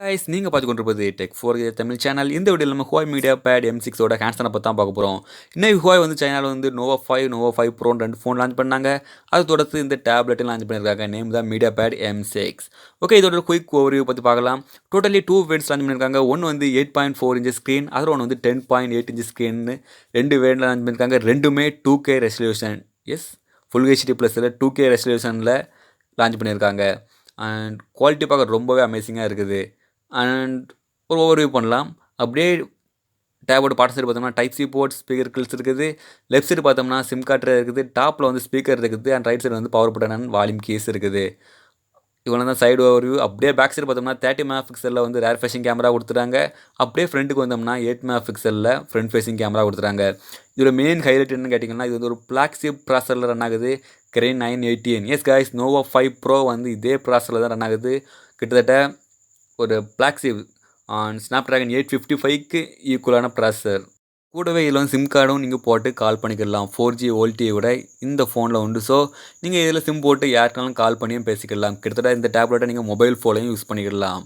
Guys நீங்கள் பார்த்து கொண்டிருப்பது டெக் ஃபோர் தமிழ் சேனல். இந்த வீடியோவில் நம்ம ஹுவாய் மீடியா பேட் M6ஓட ஹேண்ட்ஸனை பற்றி தான் பார்க்க போகிறோம். இன்னைக்கு ஹுவாய் வந்து சைனாவில் வந்து நோவா 5 ப்ரோன்னு 2 ஃபோன் லான்ச் பண்ணாங்க. அது தொடர்ந்து இந்த டேப்லெட்டும் லான்ச் பண்ணியிருக்காங்க. நேம் தான் மீடியா பேட் M6. ஓகே, இதோட குயிக் ஓவர்வியூ பற்றி பார்க்கலாம். டோட்டலி 2 வேரியன்ட்ஸ் லான்ச் பண்ணியிருக்காங்க. ஒன்று வந்து 8.4 இன்ச் ஸ்க்ரீன், அதில் ஒன்று வந்து 10.8 இன்ச் ஸ்க்ரீன். 2 வேரியன்ட் லான்ச் பண்ணியிருக்காங்க. ரெண்டுமே 2K resolution. S, full HD ப்ளஸில் 2K ரெசல்யூஷனில் லான்ச் பண்ணியிருக்காங்க. அண்ட் குவாலிட்டி பார்க்க ரொம்பவே அமேசிங்காக இருக்குது. அண்ட் ஒரு ஓவர்வியூ பண்ணலாம். அப்படியே டேபோட பாட்டு சைடு பார்த்தோம்னா type C port speaker grills இருக்குது. லெஃப்ட் சைடு பார்த்தோம்னா சிம் கார்டு இருக்குது. டாப்பில் வந்து ஸ்பீக்கர் இருக்குது. அண்ட் ரைட் சைடு வந்து power button and volume keys இருக்குது. இவ்வளோ தான் சைடு ஓவர்வியூ. அப்படியே பேக் சைடு பார்த்தோம்னா 30 மெகாபிக்சலில் வந்து ரேர் ஃபேஷிங் கேமரா கொடுத்துட்டாங்க. அப்படியே ஃப்ரண்ட்டுக்கு வந்தோம்னா 8 மெகாபிக்சலில் ஃப்ரண்ட் ஃபேஸிங் கேமரா கொடுத்துட்டாங்க. இதோட மெயின் ஹைலைட் என்னன்னு கேட்டிங்கன்னா, இது வந்து ஒரு ஃப்ளாக்ஷிப் ப்ராசரில் ரன் ஆகுது. Kirin 980N. Yes guys, Nova 5 pro வந்து இதே ப்ராசரில் தான் ரன் ஆகுது. கிட்டத்தட்ட ஒரு ஃப்ளாக்ஷிப் ஸ்னாப்ட்ராகன் 855க்கு ஈக்குவலான ப்ராசஸர். கூடவே இதில் வந்து சிம் கார்டும் நீங்கள் போட்டு கால் பண்ணிக்கலாம். 4G ஓல்டியை விட இந்த ஃபோனில் உண்டு. ஸோ நீங்கள் இதில் சிம் போட்டு யாருக்காலும் கால் பண்ணியும் பேசிக்கலாம். கிட்டத்தட்ட இந்த டேப்லெட்டை நீங்கள் மொபைல் ஃபோனையும் யூஸ் பண்ணிக்கலாம்.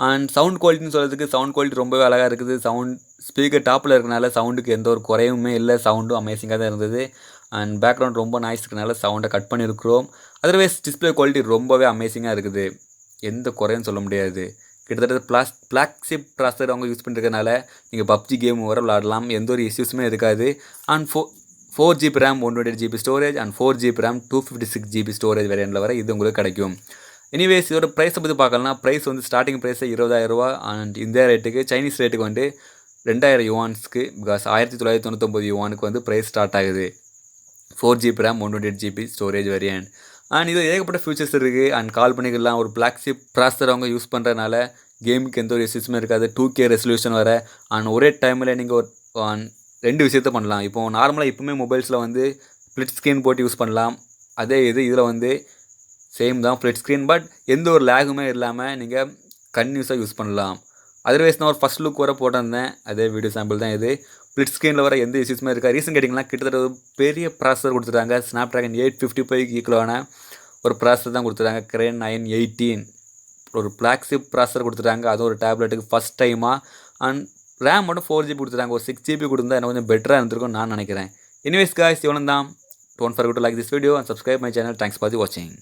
அண்ட் சவுண்ட் குவாலிட்டின்னு சொல்கிறதுக்கு சவுண்ட் குவாலிட்டி ரொம்பவே அழகாக இருக்குது. சவுண்ட் ஸ்பீக்கர் டாப்பில் இருக்கனால சவுண்டுக்கு எந்த ஒரு குறையுமே இல்லை. சவுண்டும் அமேசிங்காக தான் இருந்தது. அண்ட் பேக்ரவுண்ட் ரொம்ப நாய்ஸ் இருக்கனால சவுண்டை கட் பண்ணியிருக்கிறோம். அதர்வைஸ் டிஸ்பிளே குவாலிட்டி ரொம்பவே அமேசிங்காக இருக்குது. எந்த குறையும் சொல்ல முடியாது. கிட்டத்தட்ட ஃப்ளாக்ஷிப் ப்ராசர் அவங்க யூஸ் பண்ணிருக்கனால நீங்கள் பப்ஜி கேம் வர விளாடலாம். எந்த ஒரு இஷ்யூஸுமே இருக்காது. And 4GB RAM 128GB storage and 4GB RAM 256GB storage வேரியண்ட்டில் வர இது உங்களுக்கு கிடைக்கும். எனிவேஸ், இதோட ப்ரைஸை பற்றி பார்க்கலாம். ப்ரைஸ் வந்து ஸ்டார்டிங் ப்ரைஸை 20,000 ரூபா. அண்ட் இந்தியா ரேட்டுக்கு சைனீஸ் ரேட்டுக்கு வந்து 2000 யுவான்ஸ்க்கு, பிகாஸ் 1999 யுவானுக்கு வந்து ப்ரைஸ் ஸ்டார்ட் ஆகுது. 4GB RAM 128GB storage variant. And இது ஏகப்பட்ட ஃபியூச்சர்ஸ் இருக்குது. அண்ட் கால் பண்ணிக்கலாம். ஒரு ஃப்ளாக்ஷிப் ப்ராசர் அவங்க யூஸ் பண்ணுறதுனால கேமுக்கு எந்த ஒரு இஷ்யூஸுமே இருக்காது. 2K ரெசல்யூஷன் வர. அண்ட் ஒரே டைமில் நீங்கள் ஒரு 2 விஷயத்த பண்ணலாம். இப்போது நார்மலாக இப்போவுமே மொபைல்ஸில் வந்து ஸ்ப்ளிட் ஸ்க்ரீன் போட்டு யூஸ் பண்ணலாம். அதே இதில் வந்து சேம் தான் ஸ்ப்ளிட் ஸ்க்ரீன், பட் எந்த ஒரு லேகுமே இல்லாமல் நீங்கள் கன்டினியூஸாக யூஸ் பண்ணலாம். அதர்வைஸ் நான் ஒரு ஃபஸ்ட் லுக் வர போட்டிருந்தேன். அதே வீடியோ சாம்பிள் தான் இது. ஸ்ப்ளிட் ஸ்க்ரீனில் வர எந்த இஷ்யூஸுமே இருக்கா. ரீசன் கேட்டிங்கன்னா, கிட்டத்தட்ட ஒரு பெரிய ப்ராசஸர் கொடுத்துட்டாங்க. ஸ்னாப்ட்ராகன் 855க்கு ஈக்குவலான ஒரு ப்ராசஸர் தான் கொடுத்துட்டாங்க. Kirin 980. ஒரு ஃப்ளாக்ஷிப் ப்ராசஸர் கொடுத்துட்டாங்க. அதுவும் ஒரு டேப்லெட்டுக்கு ஃபஸ்ட் டைமாக. அண்ட் ரேம் மட்டும் 4GB கொடுத்துட்டாங்க. ஒரு 6GB கொடுத்தா எனக்கு கொஞ்சம் பெட்டராக இருந்திருக்கும்னு நான் நினைக்கிறேன். எனிவேஸ் காய்ஸ், இவ்வளோ தான். Don't forget to like this video and subscribe my channel. Thanks for the வாட்சிங்.